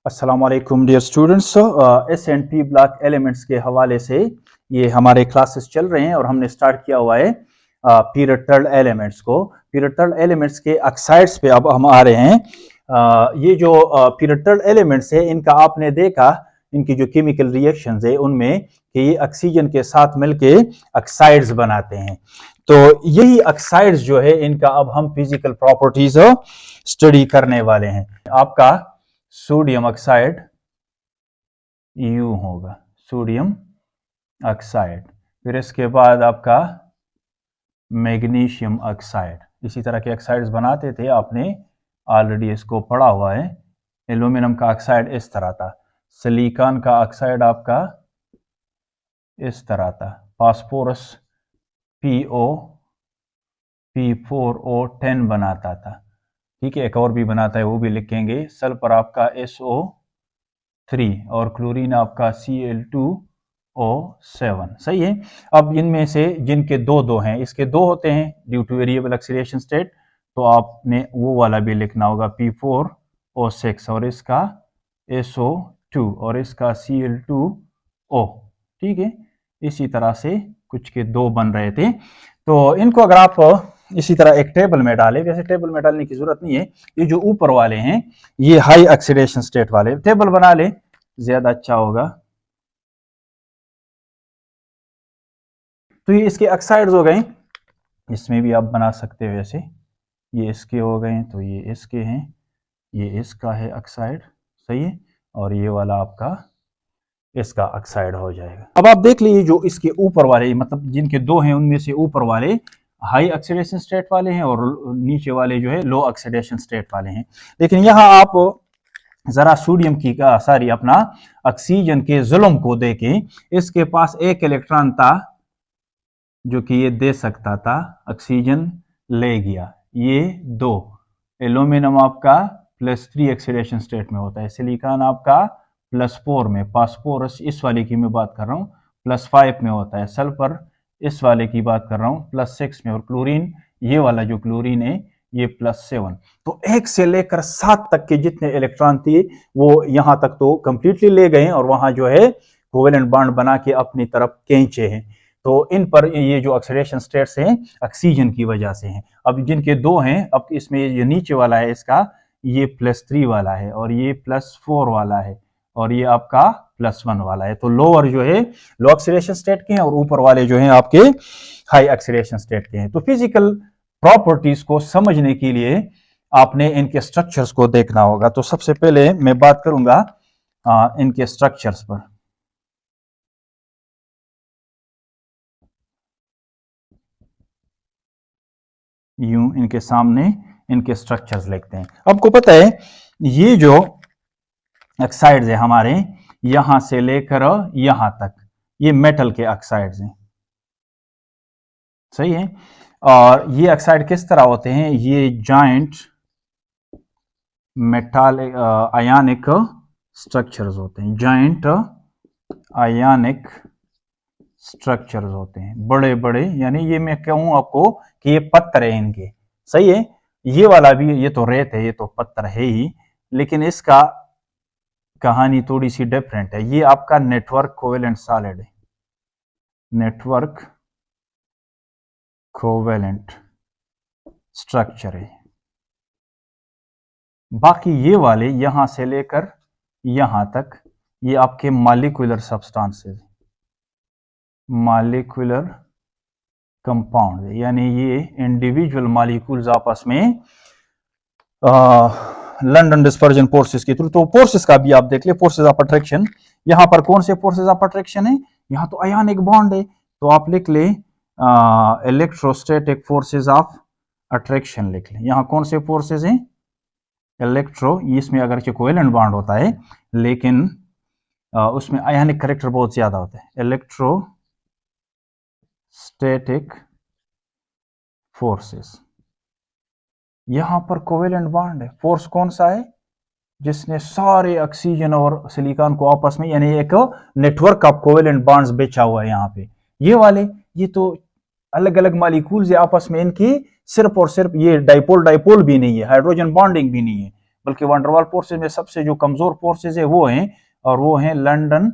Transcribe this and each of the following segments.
अस्सलाम वालेकुम dear students. एस&पी block elements के हवाले से ये हमारे क्लासेस चल रहे हैं और हमने स्टार्ट किया हुआ है पीरियड एलिमेंट्स को। पीरियड एलिमेंट्स के ऑक्साइड्स पे अब हम आ रहे हैं। ये जो पीरियड एलिमेंट्स है इनका आपने देखा, इनकी जो केमिकल रिएक्शंस है उनमें कि ये ऑक्सीजन के साथ मिलके ऑक्साइड्स बनाते हैं। तो यही ऑक्साइड्स जो है इनका अब हम फिजिकल प्रॉपर्टीज स्टडी करने वाले हैं। आपका सोडियम ऑक्साइड यू होगा, सोडियम ऑक्साइड। फिर इसके बाद आपका मैग्नीशियम ऑक्साइड। इसी तरह के ऑक्साइड्स बनाते थे, आपने ऑलरेडी इसको पढ़ा हुआ है। एल्यूमिनियम का ऑक्साइड इस तरह था, सिलिकॉन का ऑक्साइड आपका इस तरह था, फास्फोरस PO P4O10 बनाता था। ठीक है, एक और भी बनाता है वो भी लिखेंगे। सल्फर आपका SO3 और क्लोरीन आपका Cl2O7। सही है। अब इनमें से जिनके दो हैं, इसके दो होते हैं due two variable oxidation state, तो आपने वो वाला भी लिखना होगा P4O6 और इसका SO2 और इसका Cl2O। ठीक है, इसी तरह से कुछ के दो बन रहे थे। तो इनको अगर आप इसी तरह एक टेबल में डालें, वैसे टेबल में डालने की जरूरत नहीं है, ये जो ऊपर वाले हैं ये हाई ऑक्सीडेशन स्टेट वाले, टेबल बना ले ज्यादा अच्छा होगा। तो ये इसके ऑक्साइड्स हो गए, इसमें भी आप बना सकते हो वैसे। ये इसके हो गए तो ये इसके हैं, ये इसका है ऑक्साइड। सही है, और ये वाला आपका इसका ऑक्साइड हो जाएगा। अब आप देख लीजिए जो इसके ऊपर वाले, मतलब जिनके दो हैं उनमें से ऊपर वाले हाई ऑक्सीडेशन स्टेट वाले हैं और नीचे वाले जो है लो ऑक्सीडेशन स्टेट वाले हैं। लेकिन यहाँ आप जरा सोडियम की का सारी अपना ऑक्सीजन के जुल्म को देखें। इसके पास एक इलेक्ट्रॉन था जो कि ये दे सकता था, ऑक्सीजन ले गया। ये दो, एल्यूमिनियम आपका +3 ऑक्सीडेशन स्टेट में होता है, सिलिकॉन आपका +4 में, फास्फोरस इस वाले की मैं बात कर रहा हूँ +5 में होता है, सल्फर इस वाले की बात कर रहा हूँ +6 में, और क्लोरीन ये वाला जो क्लोरीन है ये +7। तो 1 से लेकर 7 तक के जितने इलेक्ट्रॉन थे वो यहां तक तो कंप्लीटली ले गए और वहां जो है कोवेलेंट बॉन्ड बना के अपनी तरफ खींचे हैं। तो इन पर ये जो ऑक्सीडेशन स्टेट्स हैं ऑक्सीजन की वजह से हैं। अब जिनके दो हैं, अब इसमें ये नीचे वाला है इसका ये +3 वाला है और ये +4 वाला है और ये आपका +1 वाला है। तो लोअर जो है लो ऑक्सीडेशन स्टेट के हैं और ऊपर वाले जो हैं आपके हाई ऑक्सीडेशन स्टेट के हैं। तो फिजिकल प्रॉपर्टीज को समझने के लिए आपने इनके स्ट्रक्चर्स को देखना होगा। तो सबसे पहले मैं बात करूंगा इनके स्ट्रक्चर्स पर। यूं इनके सामने इनके स्ट्रक्चर्स लिखते हैं। आपको पता है ये जो ऑक्साइड्स है हमारे यहां से लेकर यहां तक ये मेटल के ऑक्साइड्स हैं। सही है, और ये ऑक्साइड किस तरह होते हैं, ये जॉइंट मेटालिक आयनिक स्ट्रक्चर्स होते हैं, जॉइंट आयनिक स्ट्रक्चर्स होते हैं, बड़े बड़े, यानी ये मैं कहूं आपको कि ये पत्थर है इनके। सही है, ये वाला भी, ये तो रेत है, ये तो पत्थर है ही, लेकिन इसका कहानी थोड़ी सी डिफरेंट है। ये आपका नेटवर्क कोवेलेंट सॉलिड है, नेटवर्क कोवेलेंट स्ट्रक्चर है। बाकी ये वाले यहां से लेकर यहां तक ये आपके मॉलिक्यूलर सब्सटेंसेस, मॉलिक्यूलर कंपाउंड, यानी ये इंडिविजुअल मॉलिक्यूल्स आपस में लंडन डिस्पर्जन फोर्सेस के थ्रू। तो फोर्सेस का भी आप देख ले, फोर्सेस ऑफ अट्रैक्शन। यहां पर कौन से फोर्सेस ऑफ अट्रैक्शन है, यहां तो आयनिक बॉन्ड है, तो आप लिख ले इलेक्ट्रोस्टैटिक फोर्सेस ऑफ अट्रैक्शन लिख ले। यहां कौन से फोर्सेस हैं, इलेक्ट्रो, इसमें अगर कोवेलेंट बॉन्ड होता है लेकिन उसमें आयनिक कैरेक्टर बहुत ज्यादा होता है, इलेक्ट्रोस्टैटिक फोर्सेस। यहां पर कोवेलेंट बॉन्ड है, फोर्स कौन सा है, जिसने सारे ऑक्सीजन और सिलिकॉन को आपस में, यानी एक नेटवर्क ऑफ कोवेलेंट बॉन्ड्स बेचा हुआ है यहाँ पे। ये वाले ये तो अलग अलग मॉलिक्यूल्स है आपस में, इनकी सिर्फ और सिर्फ ये डाइपोल डाइपोल भी नहीं है, हाइड्रोजन बॉन्डिंग भी नहीं है, बल्कि वंडरवाल फोर्सेज में सबसे जो कमजोर फोर्सेज है वो हैं, और वो हैं लंदन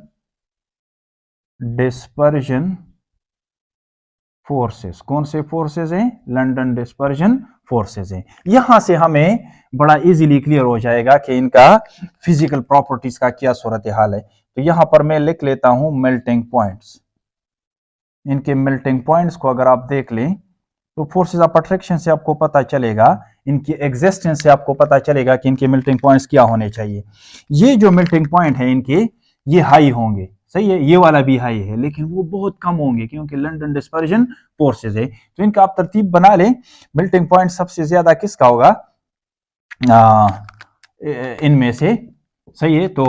डिस्पर्जन फोर्सेस। कौन से फोर्सेस हैं? लंदन डिस्पर्जन फोर्सेस हैं। यहां से हमें बड़ा इजीली क्लियर हो जाएगा कि इनका फिजिकल प्रॉपर्टीज का क्या सूरत हाल है। तो यहां पर मैं लिख लेता हूं मेल्टिंग पॉइंट्स। इनके मेल्टिंग पॉइंट्स को अगर आप देख लें तो फोर्सेस ऑफ अट्रैक्शन से आपको पता चलेगा, इनकी एग्जिस्टेंस से आपको पता चलेगा कि इनके मेल्टिंग पॉइंट्स क्या होने चाहिए। ये जो मेल्टिंग पॉइंट है इनके, ये हाई होंगे, सही है, ये वाला भी हाई है, लेकिन वो बहुत कम होंगे क्योंकि लंदन डिस्पर्जन फोर्सेस है। तो इनका आप तरतीब बना लें। मेल्टिंग पॉइंट सबसे ज्यादा किसका होगा इनमें से, सही है। तो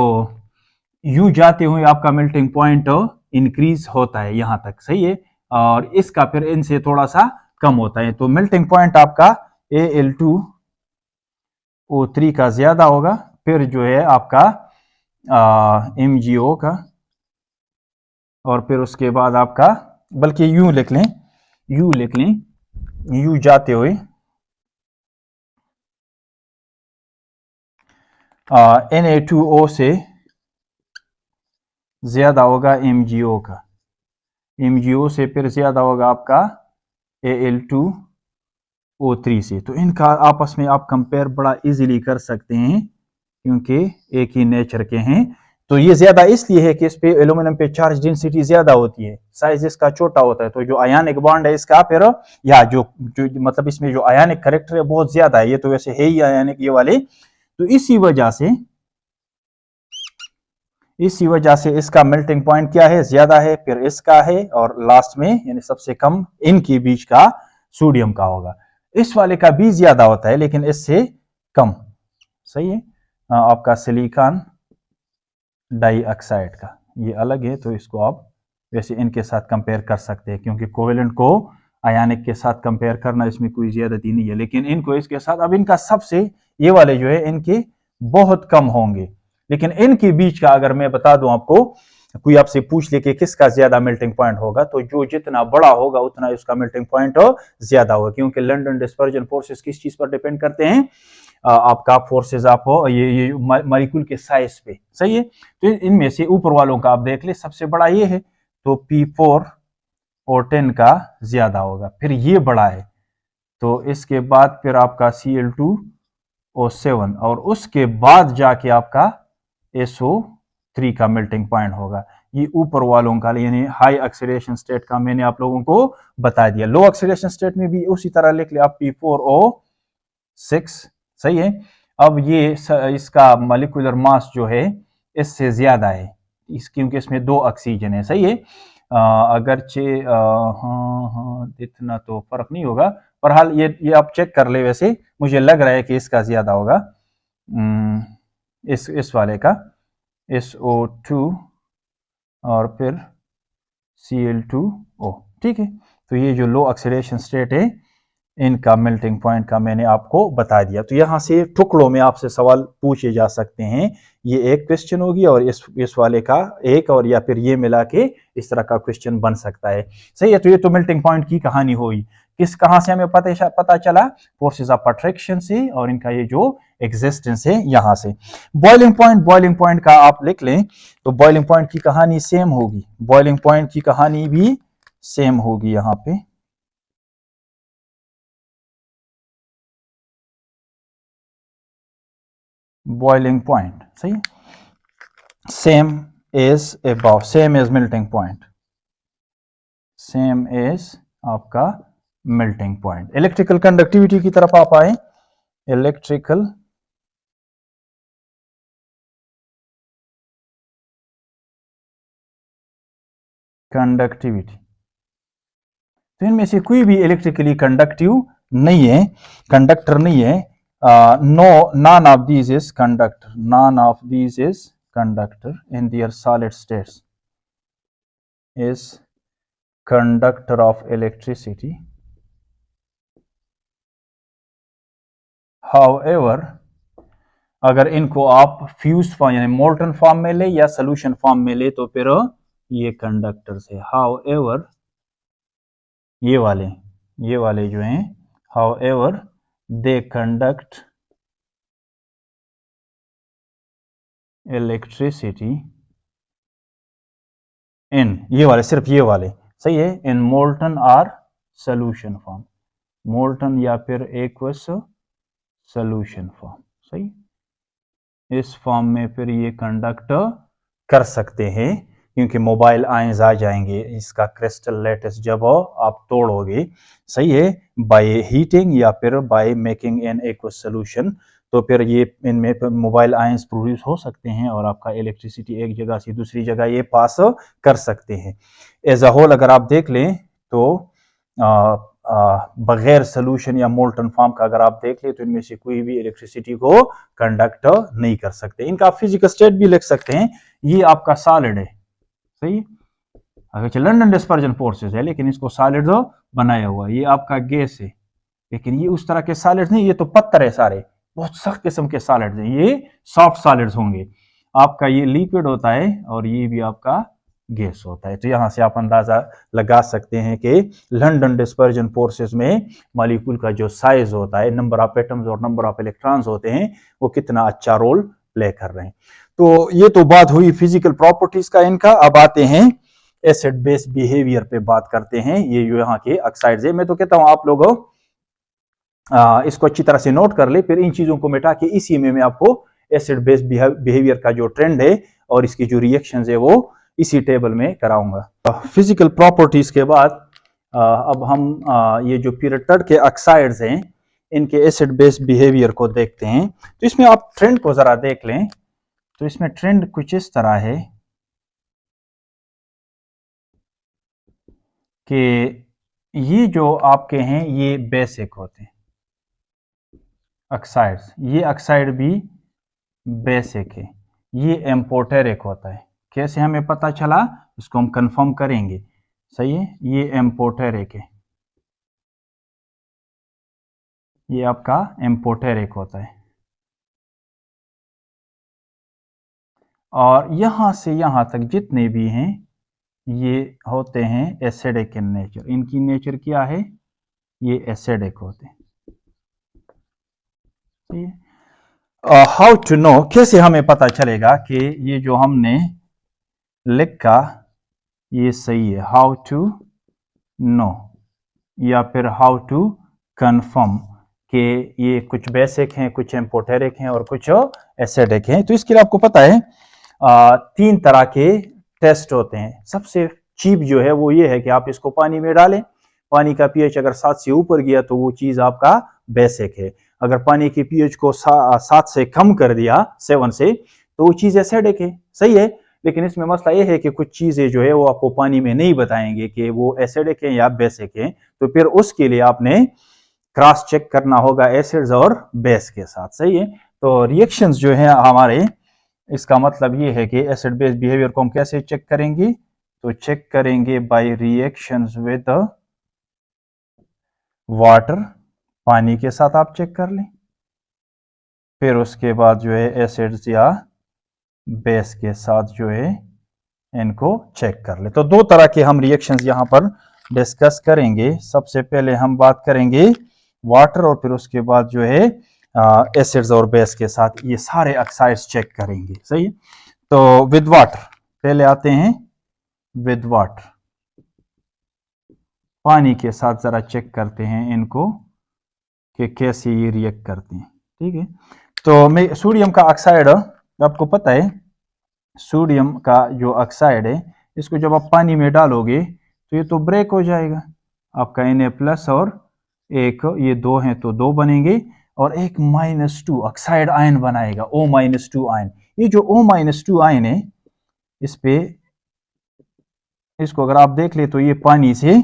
यू जाते हुए आपका मेल्टिंग पॉइंट इंक्रीज होता है यहां तक, सही है, और इसका फिर इनसे थोड़ा सा कम होता है। तो मेल्टिंग पॉइंट आपका Al2O3 का ज्यादा होगा, फिर जो है आपका MgO का, और फिर उसके बाद आपका, बल्कि यू लिख लें, यू जाते हुए Na2O से ज्यादा होगा MgO का, MgO से फिर ज्यादा होगा आपका Al2O3 से। तो इनका आपस में आप कंपेयर बड़ा इजीली कर सकते हैं क्योंकि एक ही नेचर के हैं। तो ये ज्यादा इसलिए है कि इस पे एल्यूमिनियम पे चार्ज डेंसिटी ज्यादा होती है, साइज इसका छोटा होता है। तो जो आयनिक बॉन्ड है इसका फिर, या जो मतलब इसमें जो आयनिक करेक्टर है बहुत ज्यादा है, ये तो वैसे है ही आयनिक ये वाले। तो इसी वजह से इसका मेल्टिंग पॉइंट क्या है, ज्यादा है, फिर इसका है, और लास्ट में यानी सबसे कम इनके बीच का सोडियम का होगा। इस वाले का भी ज्यादा होता है लेकिन इससे कम, सही है। आपका सिलिकॉन डाइऑक्साइड का ये अलग है, तो इसको आप वैसे इनके साथ कंपेयर कर सकते हैं क्योंकि कोवेलेंट को आयनिक के साथ कंपेयर करना इसमें कोई ज्यादती नहीं है, लेकिन इनको इसके साथ, अब इनका सबसे, ये वाले जो है इनके बहुत कम होंगे, लेकिन इनके बीच का अगर मैं बता दूं आपको, कोई आपसे पूछ ले कि किसका ज्यादा मेल्टिंग पॉइंट होगा, तो जो जितना बड़ा होगा उतना उसका मेल्टिंग पॉइंट ज्यादा होगा, क्योंकि लंदन डिस्पर्जन फोर्सेस किस चीज पर डिपेंड करते हैं, आपका फोर्सेस आप हो ये मॉलिक्यूल के साइज पे, सही है। तो इनमें से ऊपर वालों का आप देख ले, सबसे बड़ा ये है, तो P4O10 का ज्यादा होगा, फिर ये बड़ा है, तो इसके बाद फिर आपका Cl2O7, और उसके बाद जाके आपका SO3 का मेल्टिंग पॉइंट होगा। ये ऊपर वालों का यानी हाई ऑक्सीडेशन स्टेट का मैंने आप लोगों को बता दिया। लो ऑक्सीडेशन स्टेट में भी उसी तरह लिख लिया आप P4O6, सही है। अब ये इसका मॉलिक्यूलर मास जो है इससे ज्यादा है, क्योंकि इसमें 2 ऑक्सीजन है, सही है। अगरचे हाँ इतना तो फर्क नहीं होगा, पर हाल ये आप चेक कर ले, वैसे मुझे लग रहा है कि इसका ज्यादा होगा, इस वाले का SO2 और फिर Cl2O, ठीक है। तो ये जो लो ऑक्सीडेशन स्टेट है इनका मेल्टिंग पॉइंट का मैंने आपको बता दिया। तो यहां से टुकड़ों में आपसे सवाल पूछे जा सकते हैं, ये एक क्वेश्चन होगी और इस वाले का एक, और या फिर ये मिला के इस तरह का क्वेश्चन बन सकता है, सही है। तो ये तो मेल्टिंग पॉइंट की कहानी हुई। कहां से हमें पता चला, फोर्सेस ऑफ अट्रैक्शन से, और इनका ये जो एग्जिस्टेंस है यहां से। बॉइलिंग पॉइंट का आप लिख लें, तो बॉइलिंग पॉइंट की कहानी सेम होगी, बॉइलिंग पॉइंट की कहानी भी सेम होगी यहां पे। बॉइलिंग पॉइंट, सही, same is about, same is melting point, same is आपका मेल्टिंग पॉइंट। इलेक्ट्रिकल कंडक्टिविटी की तरफ आप आए, इलेक्ट्रिकल कंडक्टिविटी, तो इनमें से कोई भी इलेक्ट्रिकली कंडक्टिव नहीं है, कंडक्टर नहीं है। No, none of these is conductor, none of these is conductor in their solid states is conductor of electricity. However, अगर इनको आप फ्यूज फॉर्म यानी मोल्टन फॉर्म में ले या सोल्यूशन फॉर्म में ले तो फिर ये कंडक्टर्स है। हाउएवर ये वाले जो हैं, however they conduct electricity in, ये वाले, सिर्फ ये वाले, सही है, in molten or solution form, molten या फिर एक्वस सोल्यूशन फॉर्म, सही, इस फॉर्म में फिर ये कंडक्ट कर सकते हैं, क्योंकि मोबाइल आयंस आ जाएंगे इसका क्रिस्टल लेटिस जब आप तोड़ोगे, सही है, बाय हीटिंग या फिर by making an aqueous solution, तो फिर ये इनमें मोबाइल आयंस प्रोड्यूस हो सकते हैं और आपका इलेक्ट्रिसिटी एक जगह से दूसरी जगह ये पास कर सकते हैं। एज अ होल अगर आप देख लें तो बगैर सोल्यूशन या मोल्टन फॉर्म का अगर आप देख लें तो इनमें से कोई भी इलेक्ट्रिसिटी को कंडक्ट नहीं कर सकते। इनका फिजिकल स्टेट भी लिख सकते हैं, ये आपका सॉलिड है, सही है, अगर लंदन डिस्पर्जन फोर्सेस है लेकिन इसको सॉलिड बनाया हुआ, ये आपका गैस है, लेकिन ये उस तरह के सॉलिड्स नहीं, ये तो पत्थर है सारे, बहुत सख्त किस्म के सॉलिड्स हैं, ये सॉफ्ट सॉलिड्स होंगे, आपका ये लिक्विड होता है और ये भी आपका गैस होता है। तो यहां से आप अंदाजा लगा सकते हैं कि लंदन डिस्पर्जन फोर्सेस में मॉलिक्यूल का जो साइज होता है, नंबर ऑफ एटम्स और नंबर ऑफ इलेक्ट्रॉन्स होते हैं, वो कितना अच्छा रोल प्ले कर रहे हैं। तो ये तो बात हुई फिजिकल प्रॉपर्टीज का इनका। अब आते हैं एसिड बेस बिहेवियर पे बात करते हैं। ये जो यहाँ के ऑक्साइड्स है, मैं तो कहता हूं आप लोग इसको अच्छी तरह से नोट कर ले, फिर इन चीजों को मिटा के इसी में मैं आपको एसिड बेस बिहेवियर का जो ट्रेंड है और इसकी जो रिएक्शंस है वो इसी टेबल में कराऊंगा। फिजिकल प्रॉपर्टीज के बाद अब हम ये जो पीरियड थर्ड के ऑक्साइड्स हैं इनके एसिड बेस बिहेवियर को देखते हैं। तो इसमें आप ट्रेंड को जरा देख लें, तो इसमें ट्रेंड कुछ इस तरह है कि ये जो आपके हैं ये बेसिक होते हैं ऑक्साइड्स, ये ऑक्साइड भी बेसिक है, ये एम्पोटेरिक होता है। कैसे हमें पता चला, इसको हम कंफर्म करेंगे, सही है, ये एम्पोटेरिक है, ये आपका एम्पोटेरिक होता है, और यहां से यहां तक जितने भी हैं ये होते हैं एसिडिक इन नेचर। इनकी नेचर क्या है, ये एसिडिक होते हैं। हाउ टू नो, कैसे हमें पता चलेगा कि ये जो हमने लिखा ये सही है, हाउ टू नो या फिर हाउ टू कंफर्म कि ये कुछ बेसिक हैं, कुछ एम्पोटेरिक हैं और कुछ एसिडिक हैं। तो इसके लिए आपको पता है तीन तरह के टेस्ट होते हैं। सबसे चीप जो है वो ये है कि आप इसको पानी में डालें, पानी का पीएच अगर 7 से ऊपर गया तो वो चीज आपका बेसिक है, अगर पानी के पीएच को 7 से कम कर दिया 7 से तो वो चीज एसिडिक है, सही है। लेकिन इसमें मसला ये है कि कुछ चीजें जो है वो आपको पानी में नहीं बताएंगे कि वो एसिडिक है या बेसिक है, तो फिर उसके लिए आपने क्रॉस चेक करना होगा एसिड्स और बेस के साथ, सही है। तो रिएक्शंस जो है हमारे, इसका मतलब ये है कि एसिड बेस बिहेवियर को हम कैसे चेक करेंगे, तो चेक करेंगे बाय रिएक्शंस विद वाटर, पानी के साथ आप चेक कर लें, फिर उसके बाद जो है एसिड्स या बेस के साथ जो है इनको चेक कर ले। तो दो तरह के हम रिएक्शंस यहां पर डिस्कस करेंगे। सबसे पहले हम बात करेंगे वाटर और फिर उसके बाद जो है एसिड्स और बेस के साथ ये सारे ऑक्साइड्स चेक करेंगे, सही है। तो विद वाटर पहले आते हैं, विद वाटर पानी के साथ जरा चेक करते हैं इनको कि कैसे ये रिएक्ट करते हैं, ठीक है। तो मैं सोडियम का ऑक्साइड, आपको पता है सोडियम का जो ऑक्साइड है इसको जब आप पानी में डालोगे तो ये तो ब्रेक हो जाएगा, आपका Na+ और एक ये दो हैं तो दो बनेंगे और एक -2 ऑक्साइड आयन बनाएगा, O-2 आयन। ये जो O-2 आयन है इस पे, इसको अगर आप देख ले तो ये पानी से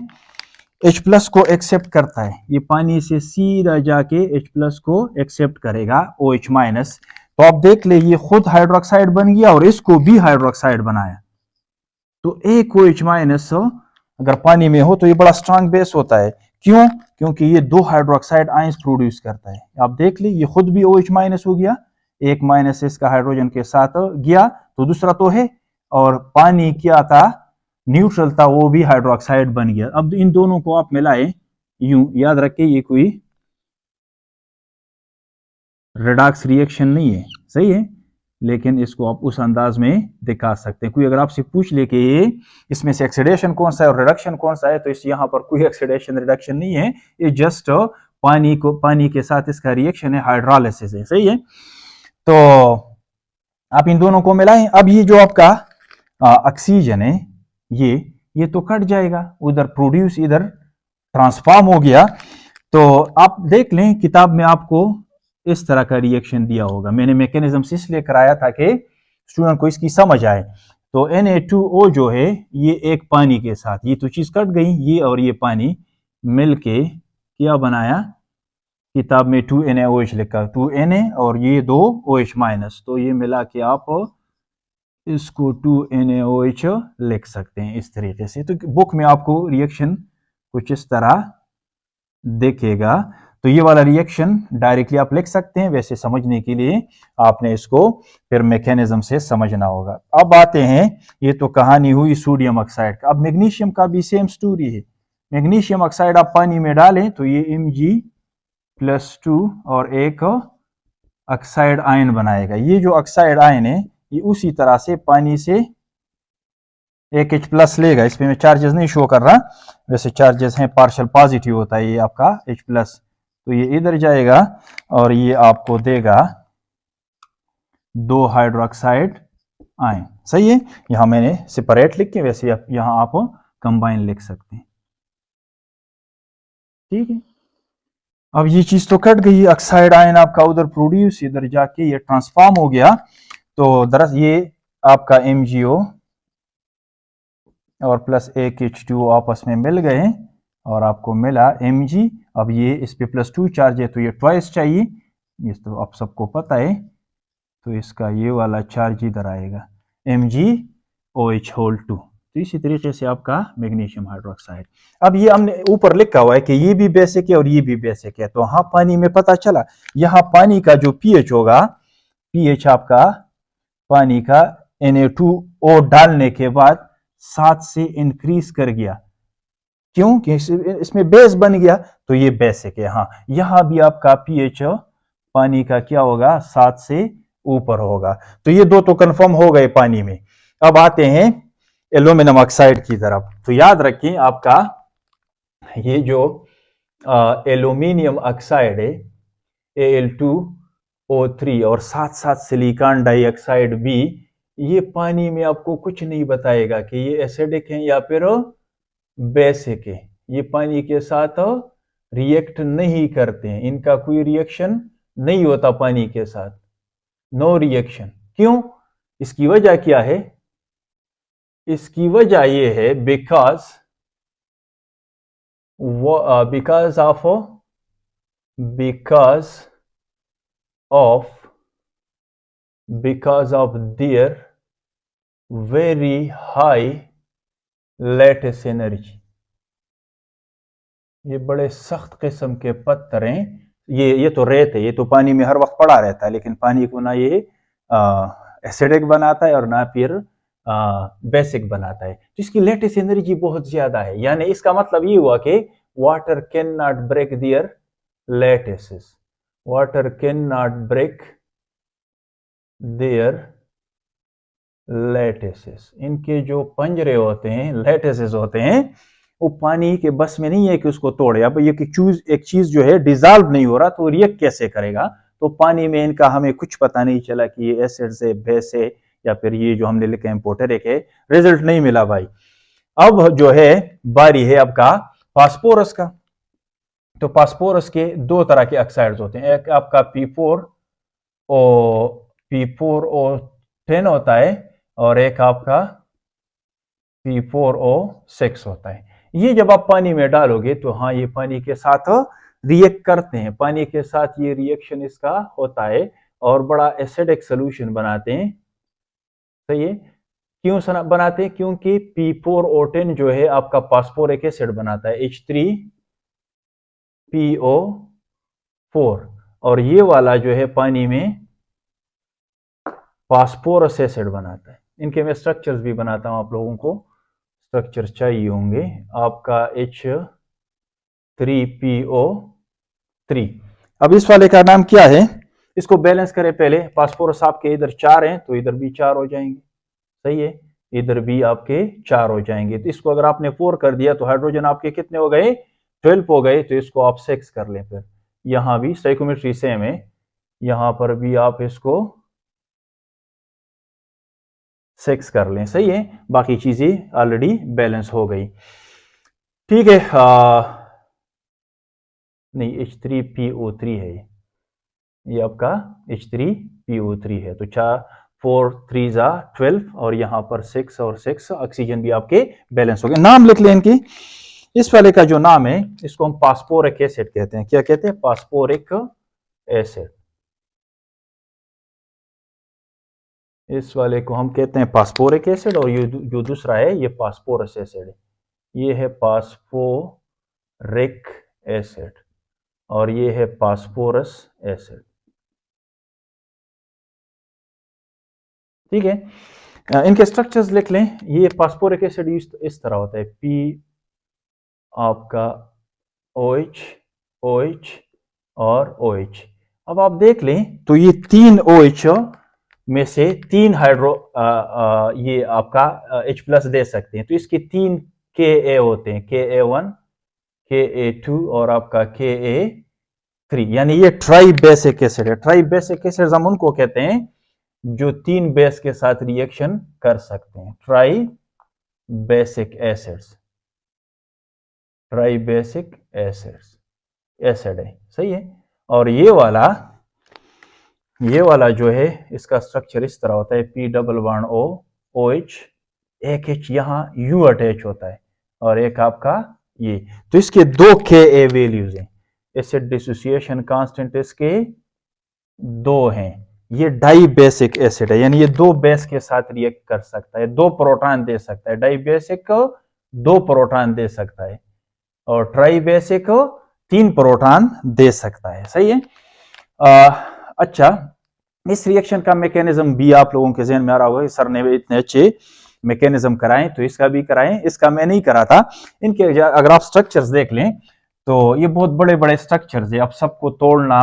H+ को एक्सेप्ट करता है, ये पानी से सीधा जाके H+ को एक्सेप्ट करेगा OH-। तो आप देख ले ये खुद हाइड्रोक्साइड बन गया और इसको भी हाइड्रोक्साइड बनाया। तो एक OH- अगर पानी में हो तो ये बड़ा स्ट्रांग बेस होता है, क्यों, क्योंकि ये दो हाइड्रोक्साइड आयंस प्रोड्यूस करता है। आप देख ले ये खुद भी OH- हो गया, एक माइनस इसका हाइड्रोजन के साथ गया तो दूसरा तो है, और पानी क्या था, न्यूट्रल था, वो भी हाइड्रोक्साइड बन गया। अब इन दोनों को आप मिलाएं, यूं याद रखें ये कोई रेडॉक्स रिएक्शन नहीं है, सही है, लेकिन इसको आप उस अंदाज में दिखा सकते हैं। कोई अगर आपसे पूछ ले कि ये इसमें से ऑक्सीडेशन कौन सा है और रिडक्शन कौन सा है, तो इस यहाँ पर कोई ऑक्सीडेशन रिडक्शन नहीं है, ये जस्ट पानी के साथ इसका रिएक्शन है, हाइड्रोलिसिस है। सही है, तो आप इन दोनों को मिलाएं। अब ये जो आपका ऑक्सीजन है ये तो कट जाएगा, उधर प्रोड्यूस इधर ट्रांसफॉर्म हो गया। तो आप देख लें किताब में आपको इस तरह का रिएक्शन दिया होगा। मैंने मैकेनिज्म इसलिए कराया था कि स्टूडेंट को इसकी समझ आए। तो Na2O जो है ये एक पानी के साथ, ये तो चीज कट गई, ये और ये पानी मिलके क्या बनाया, किताब में 2NaOH लिखा, 2Na और ये 2OH माइनस, तो ये मिला के आप इसको 2NaOH लिख सकते हैं इस तरीके से। तो बुक में आपको रिएक्शन कुछ इस तरह देखेगा। तो ये वाला रिएक्शन डायरेक्टली आप लिख सकते हैं, वैसे समझने के लिए आपने इसको फिर मैकेनिज्म से समझना होगा। अब आते हैं, ये तो कहानी हुई सोडियम ऑक्साइड का। अब मैग्नीशियम का भी सेम स्टोरी है। मैग्नीशियम ऑक्साइड आप पानी में डालें तो ये Mg+2 और एक ऑक्साइड आयन बनाएगा। ये जो ऑक्साइड आयन है ये उसी तरह से पानी से एक H+ लेगा। इसमें मैं चार्जेस नहीं शो कर रहा, वैसे चार्जेस हैं, पार्शियल पॉजिटिव होता है ये आपका H+, तो ये इधर जाएगा और ये आपको देगा 2 हाइड्रोक्साइड आयन। सही है, यहां मैंने सेपरेट लिख के, वैसे यहां आप कंबाइन लिख सकते हैं। ठीक है, अब ये चीज तो कट गई, ऑक्साइड आयन आपका उधर प्रोड्यूस, इधर जाके ये ट्रांसफॉर्म हो गया। तो दरअसल ये आपका MgO और प्लस एक H2O आपस में मिल गए और आपको मिला Mg। अब ये इस पे +2 चार्ज है तो ये ट्वाइस चाहिए, ये तो आप सबको पता है, तो इसका ये वाला चार्ज इधर आएगा MgOH2। तो इसी तरीके से आपका मैग्नीशियम हाइड्रोक्साइड। अब ये हमने ऊपर लिखा हुआ है कि ये भी बेसिक है और ये भी बेसिक है, तो हाँ पानी में पता चला, यहाँ पानी का जो pH होगा, pH आपका पानी का Na2O डालने के बाद 7 से इंक्रीज कर गया, क्यों कि इसमें बेस बन गया, तो ये बेसिक है। हाँ, यहां भी आपका pH पानी का क्या होगा, 7 से ऊपर होगा। तो ये दो तो कंफर्म हो गए पानी में। अब आते हैं एल्यूमिनियम ऑक्साइड की तरफ। तो याद रखिए आपका ये जो एल्यूमिनियम ऑक्साइड है Al2O3 और साथ साथ सिलिकॉन डाइऑक्साइड भी, ये पानी में आपको कुछ नहीं बताएगा कि ये एसिडिक है या फिर बेसिक है। ये पानी के साथ रिएक्ट नहीं करते हैं, इनका कोई रिएक्शन नहीं होता पानी के साथ, नो रिएक्शन। क्यों, इसकी वजह क्या है, इसकी वजह ये है because of their very high lattice energy. ये बड़े सख्त किस्म के पत्थर हैं, ये तो रेत है, ये तो पानी में हर वक्त पड़ा रहता है, लेकिन पानी को ना ये एसिडिक बनाता है और ना फिर बेसिक बनाता है। तो इसकी लैटिस एनर्जी बहुत ज्यादा है, यानी इसका मतलब ये हुआ कि water can not break their lattices, water can not break their lattices. इनके जो पंजरे होते हैं, लैटिसेस होते हैं, वो पानी के बस में नहीं है कि उसको तोड़े। अब ये एक चीज जो है डिजॉल्व नहीं हो रहा, तो रिएक्ट कैसे करेगा। तो पानी में इनका हमें कुछ पता नहीं चला कि ये एसिड से, बेस है, या फिर ये जो हमने लिखा इम्पोर्टेरिक है, रिजल्ट नहीं मिला भाई। अब जो है बारी है आपका फास्फोरस का। तो फास्फोरस के दो तरह के ऑक्साइड्स होते हैं, एक आपका P4O10 होता है और एक आपका P4O6 होता है। ये जब आप पानी में डालोगे तो हाँ ये पानी के साथ रिएक्ट करते हैं, पानी के साथ ये रिएक्शन इसका होता है और बड़ा एसिडिक सोल्यूशन बनाते हैं। सही है, क्यों बनाते हैं, क्योंकि P4O10 जो है आपका फास्फोरिक एसिड बनाता है H3PO4, और ये वाला जो है पानी में फास्फोरस एसिड बनाता है। इनके मैं स्ट्रक्चर्स भी बनाता हूं, आप लोगों को स्ट्रक्चर चाहिए होंगे। आपका H3PO3। अब इस वाले का नाम क्या है, इसको बैलेंस करें पहले, फास्फोरस आपके इधर 4 हैं तो इधर भी 4 हो जाएंगे, सही है, इधर भी आपके 4 हो जाएंगे। तो इसको अगर आपने 4 कर दिया तो हाइड्रोजन आपके कितने हो गए, 12 हो गए। तो इसको आप 6 कर लें, फिर यहां भी स्टोइकियोमेट्री सेम है, यहां पर भी आप इसको 6 कर लें, सही है, बाकी चीजें ऑलरेडी बैलेंस हो गई। ठीक है, नहीं H3PO3 है ये आपका H3PO3 है। तो 4 3 12 और यहाँ पर 6 और 6 ऑक्सीजन भी आपके बैलेंस हो गए। नाम लिख लें इनकी। इस वाले का जो नाम है इसको हम फास्फोरिक एसिड कहते हैं। क्या कहते हैं? Phosphoric acid. इस वाले को हम कहते हैं फास्फोरिक एसिड, और ये जो दूसरा है ये फास्फोरस एसिड है। ये है फास्फोरिक एसिड और ये है फास्फोरस एसिड। ठीक है, इनके स्ट्रक्चर्स लिख लें। ये फास्फोरिक एसिड इस तरह होता है, P आपका OH OH और OH। अब आप देख लें तो ये 3 OH में से 3 हाइड्रो ये आपका H+ दे सकते हैं। तो इसके 3 Ka होते हैं, Ka1 Ka2 और आपका Ka3, यानी ये ट्राई बेसिक एसिड है। ट्राई बेसिक एसिड हम उनको कहते हैं जो 3 बेस के साथ रिएक्शन कर सकते हैं, try basic acids, try basic acids acid है, सही है। और ये वाला जो है इसका स्ट्रक्चर इस तरह होता है, P double bond O OH, एक H यहाँ U अटैच होता है और एक आपका ये। तो इसके 2 Ka वैल्यूज हैं, एसिड डिसोसिएशन कांस्टेंट इसके 2 हैं। ये डाई बेसिक एसिड है, यानी ये 2 बेस के साथ रिएक्ट कर सकता है, 2 प्रोटॉन दे सकता है। डाई बेसिक 2 प्रोटॉन दे सकता है और ट्राई बेसिक 3 प्रोटॉन दे सकता है, सही है। अच्छा, इस रिएक्शन का मैकेनिज्म भी आप लोगों के जहन में आ रहा होगा, सर ने इतने अच्छे मैकेनिज्म कराएं तो इसका भी कराएं। इसका मैं नहीं करा था। इनके अगर आप स्ट्रक्चर्स देख लें तो ये बहुत बड़े बड़े स्ट्रक्चर्स है। अब सबको तोड़ना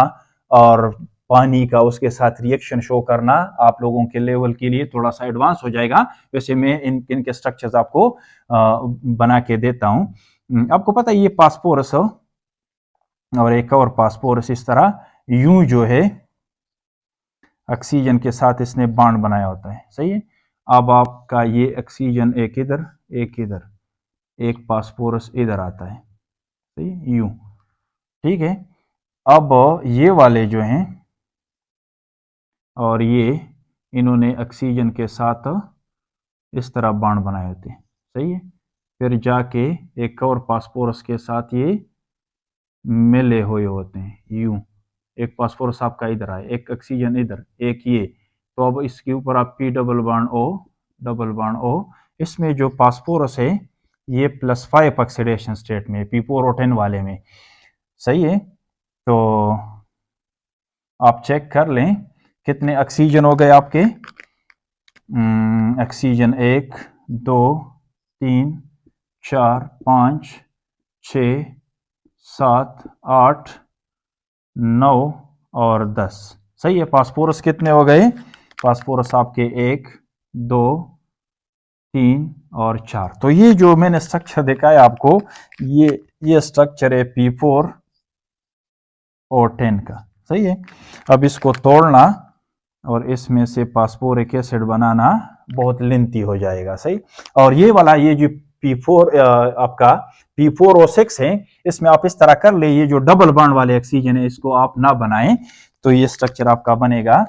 और पानी का उसके साथ रिएक्शन शो करना आप लोगों के लेवल के लिए थोड़ा सा एडवांस हो जाएगा। वैसे मैं इनके स्ट्रक्चर्स आपको बना के देता हूं। आपको पता है ये फास्फोरस और एक और फास्फोरस इस तरह यूं जो है ऑक्सीजन के साथ इसने बॉन्ड बनाया होता है, सही है। अब आपका ये ऑक्सीजन एक इधर एक इधर, एक फास्फोरस इधर आता है, सही है, यूं, ठीक है। अब ये वाले जो हैं और ये इन्होंने ऑक्सीजन के साथ इस तरह बॉन्ड बनाए होते हैं, सही है। फिर जाके एक और फास्फोरस के साथ ये मिले हुए होते हैं, यूं। एक फास्फोरस आपका इधर आए, एक ऑक्सीजन इधर, एक ये। तो अब इसके ऊपर आप P डबल बॉन्ड O, इसमें जो फास्फोरस है ये +5 ऑक्सीडेशन स्टेट में, P4O10 वाले में, सही है। तो आप चेक कर लें कितने ऑक्सीजन हो गए आपके। ऑक्सीजन 1 2 3 4 5 6 7 8 9 और 10, सही है। फास्फोरस कितने हो गए? फास्फोरस आपके 1 2 3 और 4। तो ये जो मैंने स्ट्रक्चर देखा है आपको, ये स्ट्रक्चर है P4O10 का, सही है। अब इसको तोड़ना और इसमें से फास्फोरिक एसिड बनाना बहुत लेंथी हो जाएगा, सही। और ये वाला ये जो आपका P4O6 है, इसमें आप इस तरह कर ले, ये जो डबल बॉन्ड वाले ऑक्सीजन है इसको आप ना बनाएं तो ये स्ट्रक्चर आपका बनेगा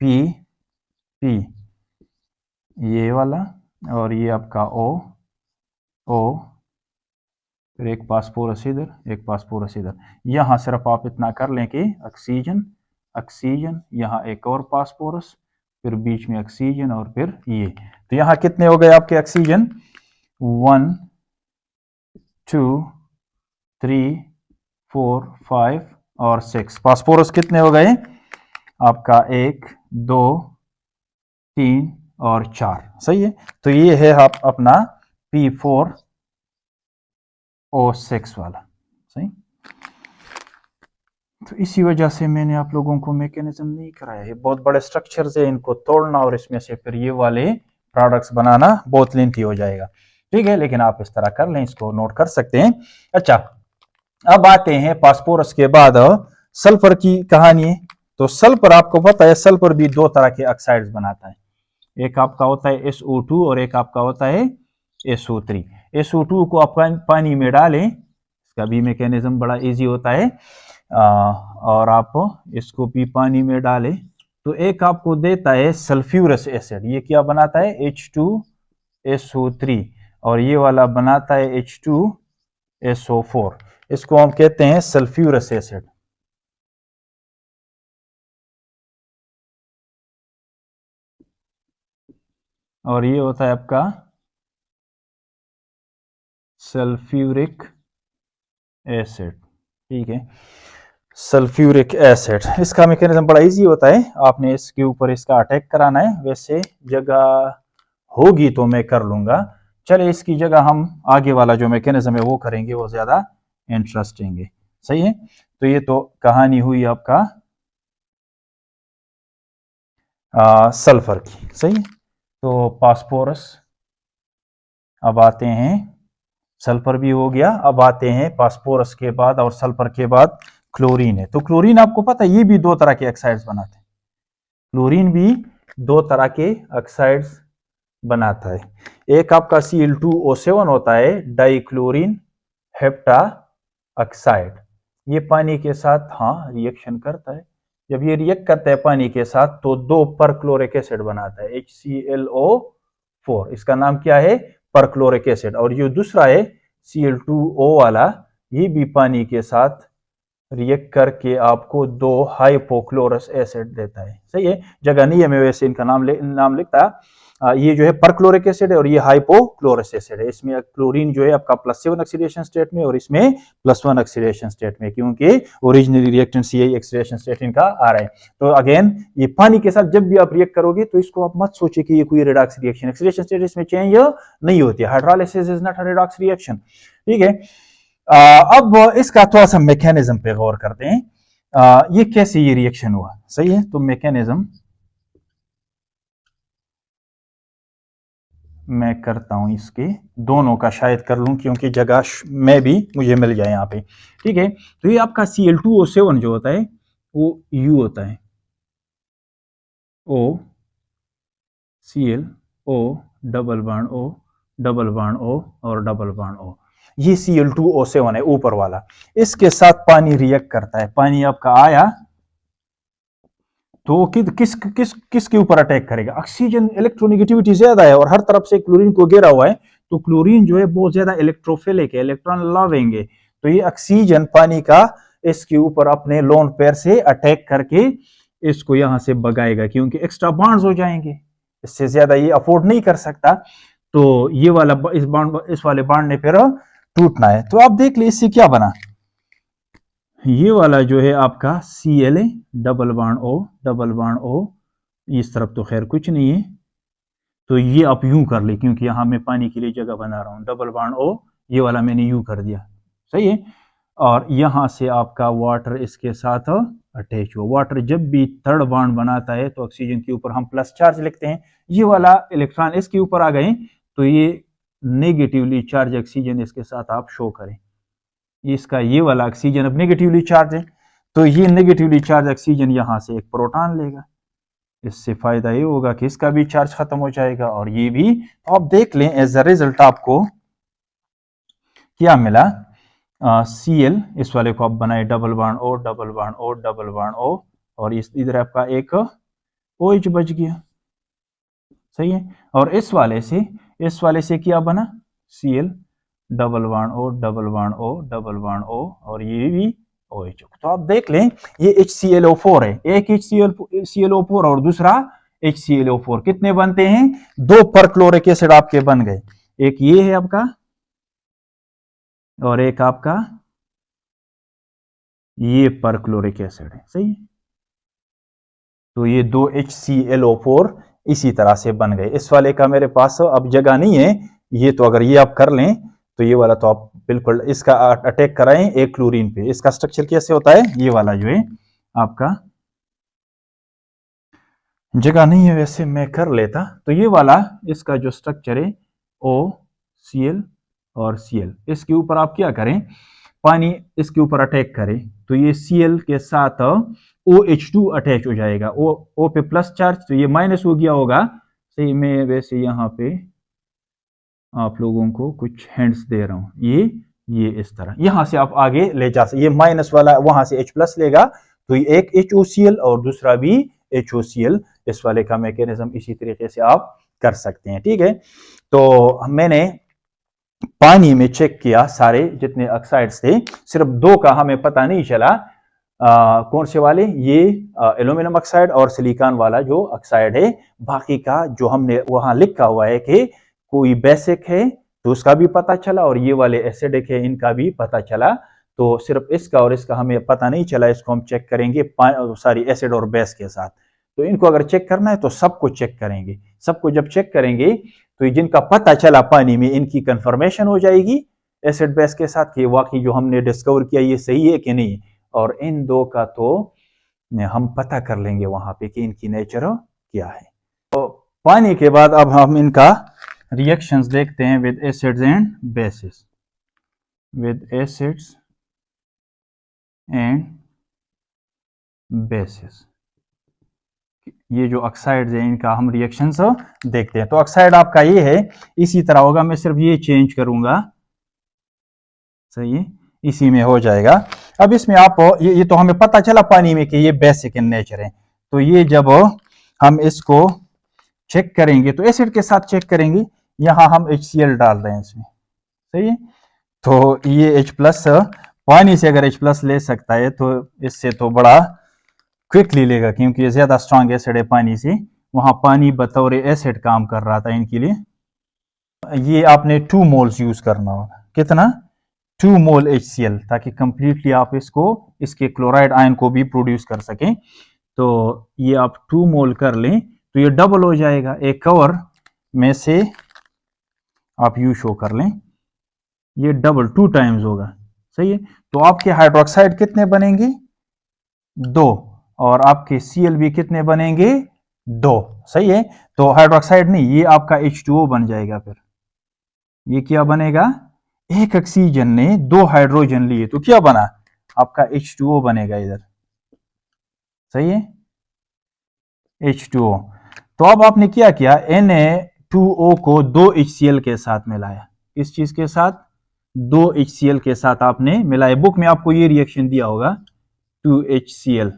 P ये वाला और ये आपका O, फिर एक फास्फोरस इधर एक फास्फोरस इधर। यहां सिर्फ आप इतना कर लें कि ऑक्सीजन, यहाँ एक और फास्फोरस, फिर बीच में ऑक्सीजन और फिर ये। तो यहाँ कितने हो गए आपके ऑक्सीजन? 1 2 3 4 5 और 6। फास्फोरस कितने हो गए आपका? 1 2 3 और 4, सही है। तो ये है आप अपना P4O6 वाला, सही। तो इसी वजह से मैंने आप लोगों को मैकेनिज्म नहीं कराया है। बहुत बड़े स्ट्रक्चर है, इनको तोड़ना और इसमें से फिर ये वाले प्रोडक्ट्स बनाना बहुत लेंथी हो जाएगा। ठीक है, लेकिन आप इस तरह कर लें, इसको नोट कर सकते हैं। अच्छा, अब आते हैं फास्फोरस के बाद सल्फर की कहानी है। तो सल्फर आपको पता है, सल्फर भी दो तरह के ऑक्साइड्स बनाता है। एक आपका होता है SO2 और एक आपका होता है SO3। SO2 को आप पानी में डालें, इसका भी मैकेनिज्म बड़ा इजी होता है, और आप इसको भी पानी में डालें तो एक आपको देता है सल्फ्यूरस एसिड। ये क्या बनाता है? H2SO3, और ये वाला बनाता है H2SO4। इसको हम कहते हैं सल्फ्यूरस एसिड। और ये होता है आपका सल्फ्यूरिक एसिड। ठीक है, सल्फ्यूरिक एसिड, इसका मैकेनिज्म बड़ा इजी होता है। आपने इसके ऊपर इसका अटैक कराना है, वैसे जगह होगी तो मैं कर लूंगा। चले, इसकी जगह हम आगे वाला जो मैकेनिज्म है वो करेंगे, वो ज्यादा इंटरेस्टिंग है। सही है, तो ये तो कहानी हुई आपका सल्फर की। सही है, तो फास्फोरस, अब आते हैं, सल्फर भी हो गया, अब आते हैं फास्फोरस के बाद और सल्फर के बाद क्लोरीन है। तो क्लोरीन आपको पता है ये भी दो तरह के ऑक्साइड्स बनाते हैं। क्लोरीन भी दो तरह के ऑक्साइड्स बनाता है। एक आपका Cl2O7 होता है, डाइक्लोरीन हेप्टा ऑक्साइड। ये पानी के साथ रिएक्शन करता है। जब ये रिएक्ट करता है पानी के साथ तो दो परक्लोरिक एसिड बनाता है, HClO4। इसका नाम क्या है? Perchloric acid. और जो दूसरा है Cl2O वाला, ये भी पानी के साथ रिएक्ट करके आपको दो हाइपोक्लोरस एसिड देता है। सही है, जगह नहीं है मैं वैसे इनका नाम लिखता। ये जो है परक्लोरिक एसिड है और ये हाइपोक्लोरस एसिड है। इसमें क्लोरीन जो है आपका +7 ऑक्सीडेशन स्टेट में और इसमें +1 ऑक्सीडेशन स्टेट में, क्योंकि ओरिजिनली रिएक्टेंट यही ऑक्सीडेशन स्टेट इनका आ रहा है। तो अगेन ये पानी के साथ जब भी आप रिएक्ट करोगे तो इसको आप मत सोचिए कि ये कोई रिडॉक्स रिएक्शन, ऑक्सीडेशन स्टेट इसमें चेंज नहीं होती है। Hydrolysis is not a redox reaction. ठीक है, अब इसका थोड़ा सा मैकेनिज्म पे गौर करते हैं। ये कैसे ये रिएक्शन हुआ। सही है, तो मैकेनिज्म मैं करता हूं, इसके दोनों का शायद कर लूं क्योंकि जगह में भी मुझे मिल जाए यहाँ पे। ठीक है, तो ये आपका Cl2O7 जो होता है वो U होता है, O ClO double bond O double bond O और डबल बॉन्ड O। ये Cl2O7 है ऊपर वाला। इसके साथ पानी रिएक्ट करता है। पानी आपका आया तो किस किस किसके ऊपर अटैक करेगा? ऑक्सीजन इलेक्ट्रोनेगेटिविटी ज्यादा है और हर तरफ से क्लोरीन को घेरा हुआ है, तो क्लोरीन जो है बहुत ज्यादा इलेक्ट्रोफिलिक है, इलेक्ट्रॉन लवेंगे। तो ये ऑक्सीजन पानी का इसके ऊपर अपने लोन पेयर से अटैक करके इसको यहां से भगाएगा, क्योंकि एक्स्ट्रा बॉन्ड्स हो जाएंगे, इससे ज्यादा ये अफोर्ड नहीं कर सकता। तो ये वाला इस वाले बॉन्ड ने फिर टूटना है। तो आप देख लीजिए इससे क्या बना। ये वाला जो है आपका Cl double bond O double bond O, इस तरफ तो खैर कुछ नहीं है, तो ये आप यूं कर ले, क्योंकि यहां मैं पानी के लिए जगह बना रहा हूं। डबल बॉन्ड O, ये वाला मैंने यूं कर दिया। सही है, और यहां से आपका वाटर इसके साथ अटैच हुआ। वाटर जब भी थर्ड बॉन्ड बनाता है तो ऑक्सीजन के ऊपर हम प्लस चार्ज लिखते हैं। ये वाला इलेक्ट्रॉन इसके ऊपर आ गए तो ये नेगेटिवली चार्ज ऑक्सीजन इसके साथ आप शो करें। इसका ये वाला ऑक्सीजन अब नेगेटिवली चार्ज है, तो ये नेगेटिवली चार्ज ऑक्सीजन यहां से एक प्रोटॉन लेगा। इससे फायदा ये होगा कि इसका भी चार्ज खत्म हो जाएगा और ये भी। आप देख लें एज अ रिजल्ट आपको क्या मिला। Cl, इस वाले को आप बनाए double bond O double bond O double bond O, और इस इधर आपका एक OH बच गया। सही है, और इस वाले से क्या बना? Cl double bond O double bond O double bond O, और ये भी OH। तो आप देख लें ये HClO4 है, एक HClO4 और दूसरा HClO4। कितने बनते हैं? दो परक्लोरिक एसिड आपके बन गए। एक ये है आपका और एक आपका ये परक्लोरिक एसिड है। सही है, तो ये दो HClO4 इसी तरह से बन गए। इस वाले का मेरे पास अब जगह नहीं है, ये तो अगर ये आप कर लें तो ये वाला तो आप बिल्कुल इसका अटैक कराएं एक क्लोरीन पे। इसका स्ट्रक्चर कैसे होता है, ये वाला जो है आपका, जगह नहीं है वैसे मैं कर लेता, तो ये वाला इसका जो स्ट्रक्चर है OCl और Cl, इसके ऊपर आप क्या करें, पानी इसके ऊपर अटैक करें तो ये Cl के साथ OH2 अटैच हो जाएगा, O पे प्लस चार्ज, तो ये माइनस हो गया होगा। सही, मैं वैसे यहाँ पे आप लोगों को कुछ हिंट्स दे रहा हूँ, ये इस तरह यहां से आप आगे ले जा सकते, ये माइनस वाला वहां से H प्लस लेगा तो ये एक HOCl और दूसरा भी HOCl, इस वाले का मैकेनिज्म इसी तरीके से आप कर सकते हैं। ठीक है, तो मैंने पानी में चेक किया सारे जितने ऑक्साइड्स थे, सिर्फ दो का हमें पता नहीं चला, कौन से वाले, ये एल्यूमिनियम ऑक्साइड और सिलिकॉन वाला जो ऑक्साइड है। बाकी का जो हमने वहां लिखा हुआ है कि कोई बेसिक है तो उसका भी पता चला, और ये वाले एसिडिक है इनका भी पता चला। तो सिर्फ इसका और इसका हमें पता नहीं चला, इसको हम चेक करेंगे सारी एसिड और बेस के साथ। तो इनको अगर चेक करना है तो सबको चेक करेंगे, सबको जब चेक करेंगे तो जिनका पता चला पानी में इनकी कंफर्मेशन हो जाएगी एसिड बेस के साथ कि वाकई जो हमने डिस्कवर किया ये सही है कि नहीं, और इन दो का तो हम पता कर लेंगे वहां पे कि इनकी नेचर क्या है। तो पानी के बाद अब हम इनका रिएक्शंस देखते हैं with acids and bases, with acids and bases, ये जो ऑक्साइड्स है इनका हम रिएक्शंस देखते हैं। तो ऑक्साइड आपका ये है, इसी तरह होगा, मैं सिर्फ ये चेंज करूंगा, सही है, इसी में हो जाएगा। अब इसमें आप ये तो हमें पता चला पानी में कि ये बेसिक इन नेचर है, तो ये जब हम इसको चेक करेंगे तो एसिड के साथ चेक करेंगे, यहां हम HCl डाल रहे हैं इसमें, सही है, तो ये H प्लस पानी से अगर H प्लस ले सकता है तो इससे तो बड़ा क्विकली लेगा, क्योंकि ये ज्यादा स्ट्रांग एसिड है पानी से, वहां पानी बतौर एसिड काम कर रहा था इनके लिए। ये आपने 2 मोल्स यूज करना होगा, कितना, 2 मोल HCl, ताकि कंप्लीटली आप इसको इसके क्लोराइड आयन को भी प्रोड्यूस कर सकें। तो ये आप 2 मोल कर लें तो ये डबल हो जाएगा, एक कवर में से आप यू शो कर लें, ये डबल 2 टाइम्स होगा, सही है। तो आपके हाइड्रोक्साइड कितने बनेंगे, 2, और आपके Cl भी कितने बनेंगे, 2, सही है। तो हाइड्रोक्साइड नहीं, ये आपका H2O बन जाएगा। फिर ये क्या बनेगा, एक ऑक्सीजन ने 2 हाइड्रोजन लिए तो क्या बना, आपका H2O बनेगा इधर, सही है, H2O। तो अब आपने क्या किया, Na2O को 2 HCl के साथ मिलाया, किस चीज के साथ, 2 HCl के साथ आपने मिलाया। बुक में आपको ये रिएक्शन दिया होगा 2HCl,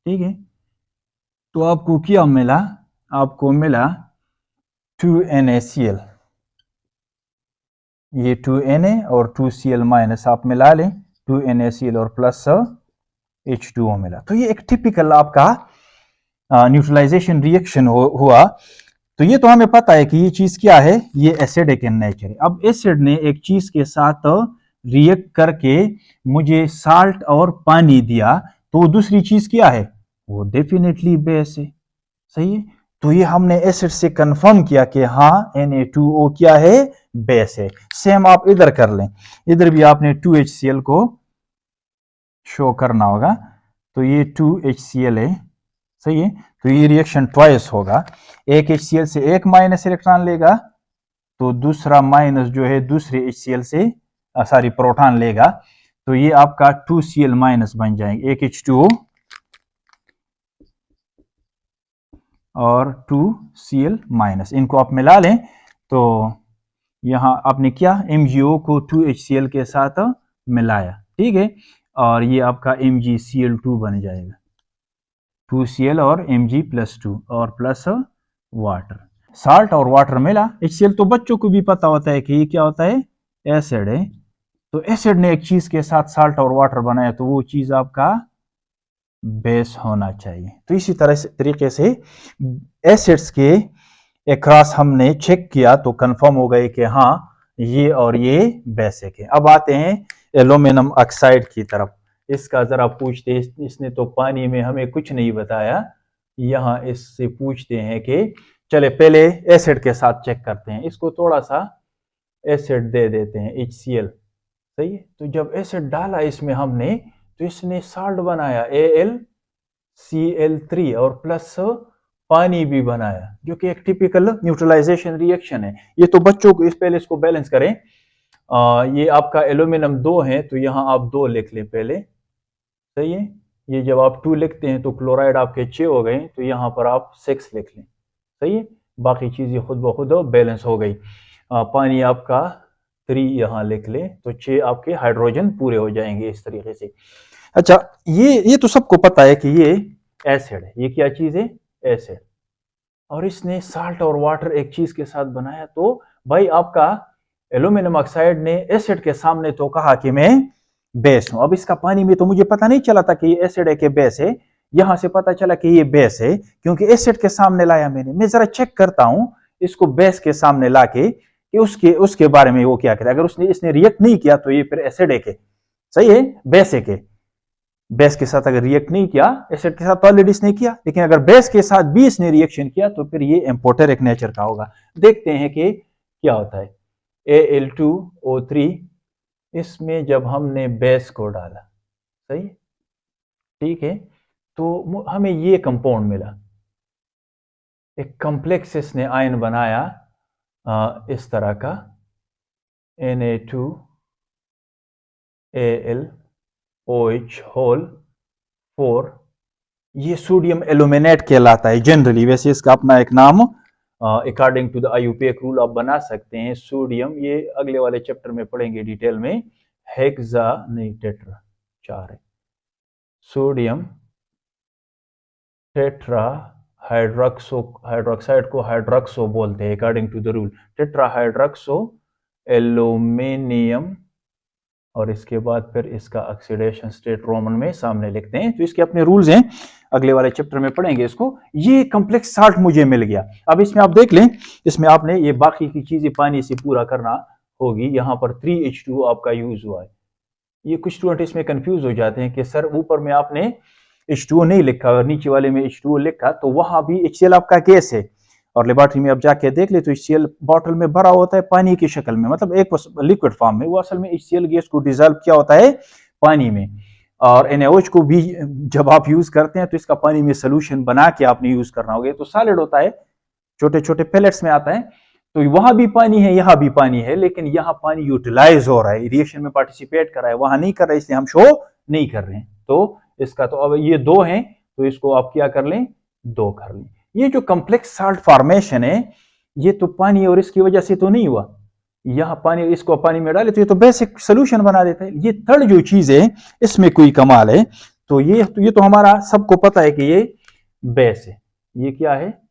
ठीक है। तो आपको क्या मिला, आपको मिला 2NaCl, ये 2Na और 2Cl माइनस आप मिला लें, 2NaCl और प्लस H2O मिला। तो ये एक टिपिकल आपका न्यूट्रलाइजेशन रिएक्शन हुआ। तो ये तो हमें पता है कि ये चीज क्या है, ये एसिडिक इन नेचर है। अब एसिड ने एक चीज के साथ रिएक्ट करके मुझे साल्ट और पानी दिया, तो दूसरी चीज क्या है, वो डेफिनेटली बेस है, सही है। तो ये हमने एसिड से कंफर्म किया कि हाँ Na2O क्या है, बेस है। सेम आप इधर कर लें, इधर भी आपने 2HCl को शो करना होगा, तो ये 2HCl है, सही है। तो ये रिएक्शन ट्वाइस होगा, एक HCl से एक माइनस इलेक्ट्रॉन लेगा तो दूसरा माइनस जो है दूसरे HCl से सॉरी प्रोटॉन लेगा, तो ये आपका 2Cl माइनस बन जाएंगे, एक H2O और 2Cl माइनस, इनको आप मिला लें तो यहां आपने क्या, MgO को 2HCl के साथ मिलाया, ठीक है, और ये आपका MgCl2 बन जाएगा, 2Cl और Mg+2 और प्लस वाटर, साल्ट और वाटर मिला। HCl तो बच्चों को भी पता होता है कि ये क्या होता है, एसिड है। तो एसिड ने एक चीज के साथ साल्ट और वाटर बनाया तो वो चीज आपका बेस होना चाहिए। तो इसी तरीके से एसिड्स के एक्रॉस हमने चेक किया तो कंफर्म हो गए कि हाँ ये और ये बेसिक है। अब आते हैं एल्यूमिनियम ऑक्साइड की तरफ। इसका जरा पूछते, इसने तो पानी में हमें कुछ नहीं बताया, यहाँ इससे पूछते हैं कि चले पहले एसिड के साथ चेक करते हैं। इसको थोड़ा सा एसिड दे देते हैं HCl, सही है। तो जब एसिड डाला इसमें हमने तो इसने साल्ट बनाया AlCl3 और प्लस पानी भी बनाया, जो कि एक टिपिकल न्यूट्रलाइजेशन रिएक्शन है। ये तो बच्चों को पहले इसको बैलेंस करें। ये आपका एल्यूमिनियम 2 है तो यहाँ आप 2 लिख लें पहले, सही है। ये जब आप 2 लिखते हैं तो क्लोराइड आपके 6 हो गए, तो यहाँ पर आप 6 लिख लें, सही है। बाकी चीज़ें खुद ब खुद बैलेंस हो गई। पानी आपका 3 यहाँ लिख लें तो 6 आपके हाइड्रोजन पूरे हो जाएंगे इस तरीके से। अच्छा, ये तो सबको पता है कि ये एसिड है। ये क्या चीज़ है? एसिड। और इसने साल्ट और वाटर एक चीज के साथ बनाया, तो भाई आपका एल्यूमिनियम ऑक्साइड ने एसिड के सामने तो कहा कि मैं बेस हूं। अब इसका पानी में तो मुझे पता नहीं चला था कि ये एसिड है कि बेस है। यहां से पता चला कि ये बेस है क्योंकि एसिड के सामने लाया मैंने। मैं जरा चेक करता हूं इसको बेस के सामने लाके कि उसके उसके बारे में वो क्या कहता है। अगर इसने रिएक्ट नहीं किया तो ये फिर एसिड है के, सही है, बेस है के। बेस के साथ अगर रिएक्ट नहीं किया, एसिड के साथ तो ऑलरेडी इसने किया, लेकिन अगर बेस के साथ भी इसने रिएक्शन किया तो फिर ये एम्पोटेरिक नेचर का होगा। देखते हैं कि क्या होता है। Al2O3, इसमें जब हमने बेस को डाला, सही, ठीक है, तो हमें ये कंपाउंड मिला। एक कॉम्प्लेक्स इसने आयन बनाया इस तरह का Na2Al होल 4। ये सोडियम एल्यूमिनेट कहलाता है जनरली। वैसे इसका अपना एक नाम according to the IUPAC rule आप बना सकते हैं। सोडियम, ये अगले वाले चैप्टर में पढ़ेंगे डिटेल में। हेक्सा नहीं, टेट्रा 4 है। सोडियम टेट्रा हाइड्रोक्साइड को हाइड्रोक्सो बोलते हैं according to the rule. Tetra hydroxo aluminium, और इसके बाद फिर इसका ऑक्सीडेशन स्टेट रोमन में सामने लिखते हैं। तो इसके अपने रूल्स हैं, अगले वाले चैप्टर में पढ़ेंगे इसको। ये कॉम्प्लेक्स साल्ट मुझे मिल गया। अब इसमें आप देख लें, इसमें आपने ये बाकी की चीजें पानी से पूरा करना होगी। यहाँ पर 3H2O आपका यूज हुआ है। ये कुछ स्टूडेंट इसमें कंफ्यूज हो जाते हैं कि सर ऊपर में आपने H2O नहीं लिखा और नीचे वाले में H2O लिखा, तो वहां भी HCl आपका गैस है। और लेबोरेटरी में आप जाके देख ले तो HCl बॉटल में भरा होता है पानी की शक्ल में, मतलब एक लिक्विड फॉर्म में। वो असल में HCl गैस को डिजोल्व किया होता है पानी में। और NaOH को भी जब आप यूज करते हैं तो इसका पानी में सोल्यूशन बना के आपने यूज करना होगा। तो सॉलिड होता है, छोटे छोटे पैलेट्स में आता है। तो वहां भी पानी है, यहाँ भी पानी है, लेकिन यहाँ पानी यूटिलाइज हो रहा है, रिएक्शन में पार्टिसिपेट कर रहा है, वहां नहीं कर रहा है, इसलिए हम शो नहीं कर रहे हैं। तो इसका तो अब ये 2 हैं, तो इसको आप क्या कर लें, 2 कर लें। ये जो कॉम्प्लेक्स साल्ट फॉर्मेशन है, ये तो पानी और इसकी वजह से तो नहीं हुआ। यहाँ पानी, इसको पानी में डाले तो ये तो बेसिक सोल्यूशन बना देता है। ये थर्ड जो चीज है इसमें कोई कमाल है। तो ये तो हमारा सबको पता है कि ये बेस है। ये क्या है?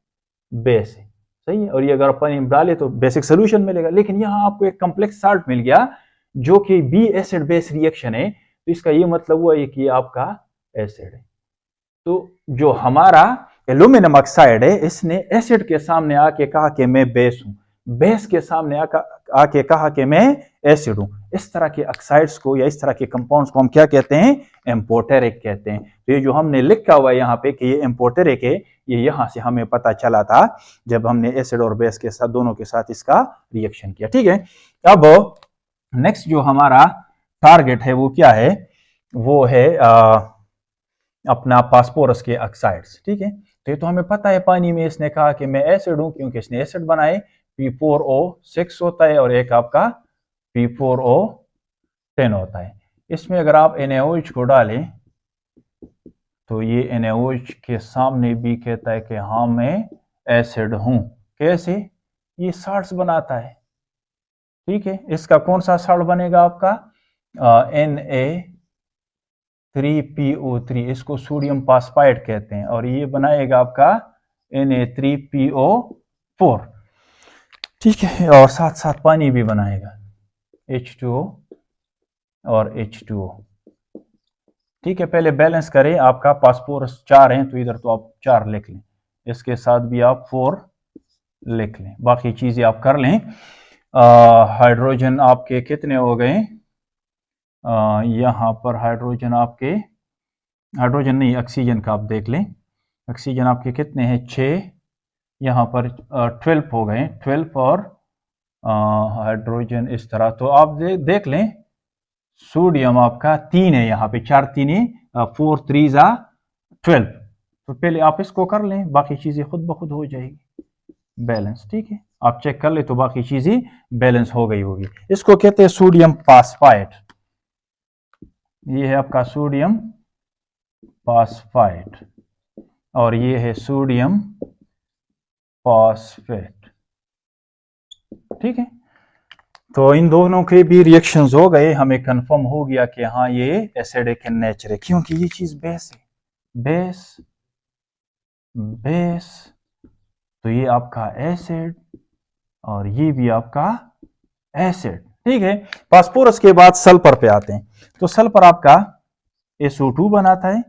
बेस है, सही है। और ये अगर पानी में डाले तो बेसिक सोल्यूशन मिलेगा। लेकिन यहाँ आपको एक कॉम्प्लेक्स साल्ट मिल गया जो कि बी एसिड बेस रिएक्शन है, तो इसका ये मतलब हुआ है कि ये आपका एसिड है। तो जो हमारा एल्यूमिनियम ऑक्साइड है, इसने एसिड के सामने आके कहा कि मैं बेस हूं, बेस के सामने आके कहा कि मैं एसिड हूं। इस तरह के ऑक्साइड्स को या इस तरह के कंपाउंड्स को हम क्या कहते हैं? एम्पोटेरिक कहते हैं। तो ये जो हमने लिखा हुआ है यहाँ पे कि ये एम्पोटेरिक है, ये यहाँ से हमें पता चला था जब हमने एसिड और बेस के साथ, दोनों के साथ इसका रिएक्शन किया। ठीक है, अब नेक्स्ट जो हमारा टारगेट है वो क्या है? वो है अपना फास्फोरस के ऑक्साइड्स। ठीक है, तो ये तो हमें पता है, पानी में इसने कहा कि मैं एसिड हूं क्योंकि इसने एसिड बनाए। P4O6 होता है और एक आपका P4O10 होता है। इसमें अगर आप NaOH को डालें तो ये NaOH के सामने भी कहता है कि हाँ मैं एसिड हूं। कैसे? ये साल्ट्स बनाता है। ठीक है, इसका कौन सा साल्ट बनेगा आपका? Na3PO3, इसको सोडियम फास्फाइड कहते हैं, और ये बनाएगा आपका Na3PO4। ठीक है, और साथ साथ पानी भी बनाएगा, H2O और H2O। ठीक है, पहले बैलेंस करें। आपका फास्फोरस 4 हैं तो इधर तो आप 4 लिख लें, इसके साथ भी आप 4 लिख लें, बाकी चीजें आप कर लें। हाइड्रोजन आपके कितने हो गए? यहाँ पर हाइड्रोजन आपके, हाइड्रोजन नहीं, ऑक्सीजन का आप देख लें। ऑक्सीजन आपके कितने हैं? 6। यहाँ पर 12 हो गए, 12 और हाइड्रोजन इस तरह। तो आप देख लें सोडियम आपका 3 है, यहाँ पे 4 3 4 3 जा 12। तो पहले आप इसको कर लें, बाकी चीजें खुद ब खुद हो जाएगी बैलेंस। ठीक है, आप चेक कर ले तो बाकी चीजें बैलेंस हो गई होगी। इसको कहते हैं सोडियम फास्फाइड। ये है आपका सोडियम फास्फाइड और ये है सोडियम फॉस्फेट। ठीक है, तो इन दोनों के भी रिएक्शंस हो गए, हमें कंफर्म हो गया कि हाँ ये एसिडिक इन नेचर है, क्योंकि ये चीज बेस है, बेस बेस। तो ये आपका एसिड और ये भी आपका एसिड। ठीक है, फास्फोरस के बाद सल्फर पे आते हैं। तो सल्फर आपका SO2 बनाता है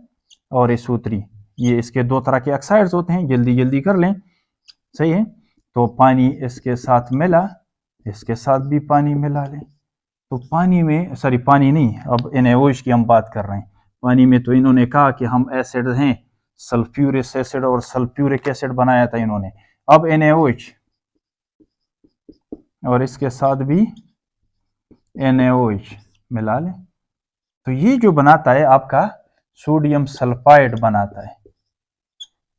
और SO3। ये इसके दो तरह के ऑक्साइड्स होते हैं, जल्दी जल्दी कर लें। सही है, तो पानी इसके साथ मिला, इसके साथ भी पानी मिला लें। तो पानी में, सॉरी पानी नहीं, अब NaOH की हम बात कर रहे हैं। पानी में तो इन्होंने कहा कि हम एसिड हैं, सल्फ्यूरिक एसिड और सल्फ्यूरिक एसिड बनाया था इन्होंने। अब NaOH और इसके साथ भी NaOH मिला लें, तो ये जो बनाता है आपका सोडियम सल्फाइड बनाता है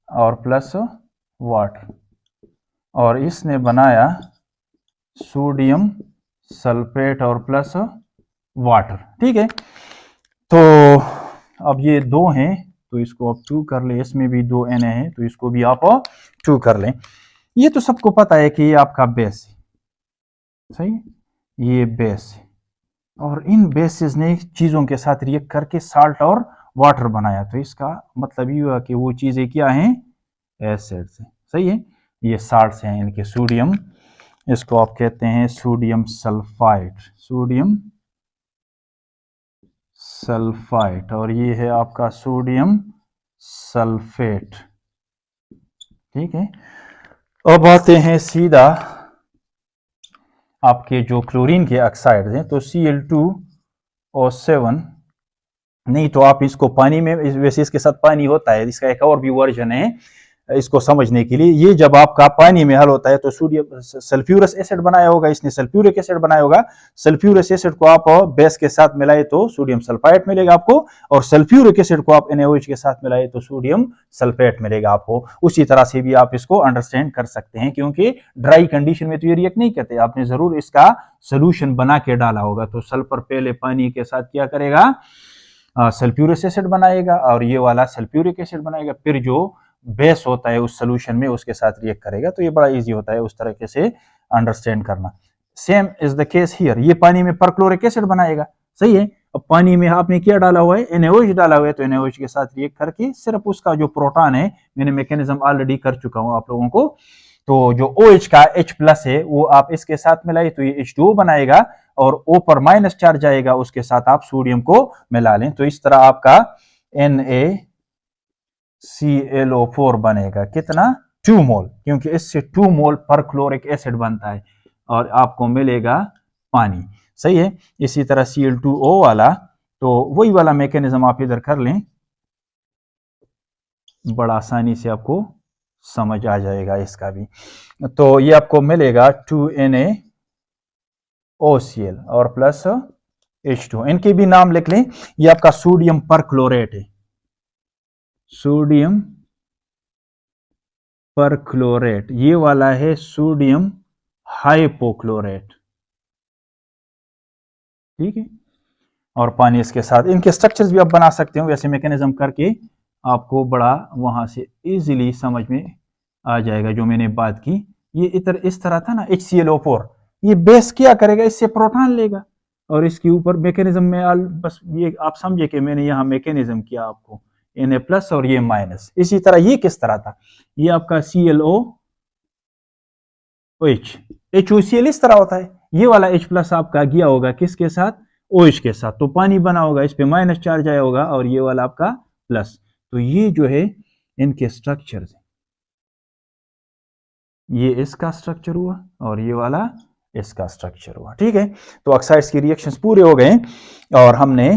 और प्लस वाटर, और इसने बनाया सोडियम सल्फेट और प्लस वाटर। ठीक है, तो अब ये दो हैं तो इसको आप 2 कर ले, इसमें भी 2 Na है तो इसको भी आप 2 कर लें। ये तो सबको पता है कि ये आपका बेस है, सही, ये बेस है और इन बेसिस ने चीजों के साथ रिएक्ट करके साल्ट और वाटर बनाया, तो इसका मतलब ये हुआ कि वो चीजें क्या हैं, एसिड्स हैं। सही है, ये साल्ट्स हैं इनके, सोडियम, इसको आप कहते हैं सोडियम सल्फाइड, सोडियम सल्फाइड, और ये है आपका सोडियम सल्फेट। ठीक है, अब आते हैं सीधा आपके जो क्लोरीन के ऑक्साइड हैं, तो Cl2O7, नहीं तो आप इसको पानी में, वैसे इसके साथ पानी होता है, इसका एक और भी वर्जन है इसको समझने के लिए। ये जब आपका पानी में हल होता है तो सोडियम सल्फ्यूरस एसिड बनाया होगा, इसने सल्फ्यूरिक एसिड बनाया होगा। सल्फ्यूरस एसिड को आप बेस के साथ मिलाए तो सोडियम सल्फाइड मिलेगा आपको, और सल्फ्यूरिक एसिड को आप NaOH के साथ मिलाए तो सोडियम सल्फेट मिलेगा आपको। उसी तरह से भी आप इसको अंडरस्टैंड कर सकते हैं, क्योंकि ड्राई कंडीशन में तो ये रिएक्ट नहीं करते, आपने जरूर इसका सोल्यूशन बना के डाला होगा। तो सल्फर पहले पानी के साथ क्या करेगा, सल्फ्यूरिक एसिड बनाएगा और ये वाला सल्फ्यूरिक एसिड बनाएगा, फिर जो बेस होता है उस सोल्यूशन में उसके साथ रिएक्ट करेगा। तो ये बड़ा इजी होता है उस तरीके से अंडरस्टैंड करना। Same is the case here, ये पानी में परक्लोरिक एसिड बनाएगा। सही है, अब पानी में आपने क्या डाला हुआ है, NaOH डाला हुआ है, तो NaOH के साथ रिएक्ट करके सिर्फ उसका जो प्रोटॉन है, मैंने मैकेनिज्म ऑलरेडी कर चुका हूं आप लोगों को। तो जो OH का H+ है वो आप इसके साथ मिलाइए तो ये H2O बनाएगा, और O पर माइनस चार्ज आएगा, उसके साथ आप सोडियम को मिला लें, तो इस तरह आपका NaClO4 बनेगा। कितना, 2 मोल, क्योंकि इससे 2 मोल परक्लोरिक एसिड बनता है और आपको मिलेगा पानी। सही है, इसी तरह Cl2O वाला, तो वही वाला मैकेनिज्म आप इधर कर लें, बड़ा आसानी से आपको समझ आ जाएगा इसका भी। तो ये आपको मिलेगा 2NaOCl और प्लस H2। इनके भी नाम लिख लें, ये आपका सोडियम परक्लोरेट है, सोडियम परक्लोरेट, ये वाला है सोडियम हाइपोक्लोरेट। ठीक है, और पानी इसके साथ, इनके स्ट्रक्चर्स भी आप बना सकते हो वैसे मैकेनिज्म करके, आपको बड़ा वहां से इजीली समझ में आ जाएगा जो मैंने बात की। ये इस तरह था ना HClO4, ये बेस क्या करेगा, इससे प्रोटॉन लेगा और इसके ऊपर मैकेनिज्म में बस ये आप समझे कि मैंने यहाँ मैकेनिज्म किया आपको, Na+ और ये माइनस। इसी तरह ये किस तरह था, ये आपका ClOH, HOCl इस तरह होता है, ये वाला H+ आपका गया होगा किसके साथ, OH के साथ, तो पानी बना होगा, इस पे माइनस चार्ज आया होगा और ये वाला आपका प्लस। तो ये जो है इनके स्ट्रक्चर्स, ये इसका स्ट्रक्चर हुआ और ये वाला इसका स्ट्रक्चर हुआ। ठीक है, तो ऑक्साइड्स की रिएक्शंस पूरे हो गए और हमने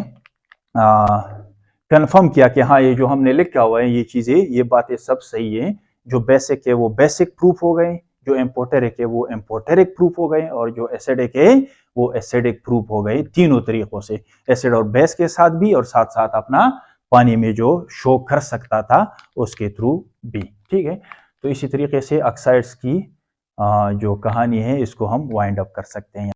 कंफर्म किया कि हाँ ये जो हमने लिखा हुआ है ये चीजें, ये बातें सब सही है, जो बेसिक है वो बेसिक प्रूफ हो गए, जो एम्फोटेरिक है वो एम्फोटेरिक प्रूफ हो गए, और जो एसिडिक है वो एसिडिक प्रूफ हो गए, तीनों तरीकों से, एसिड और बेस के साथ भी, और साथ साथ अपना पानी में जो शो कर सकता था उसके थ्रू भी। ठीक है, तो इसी तरीके से ऑक्साइड्स की जो कहानी है इसको हम वाइंड अप कर सकते हैं।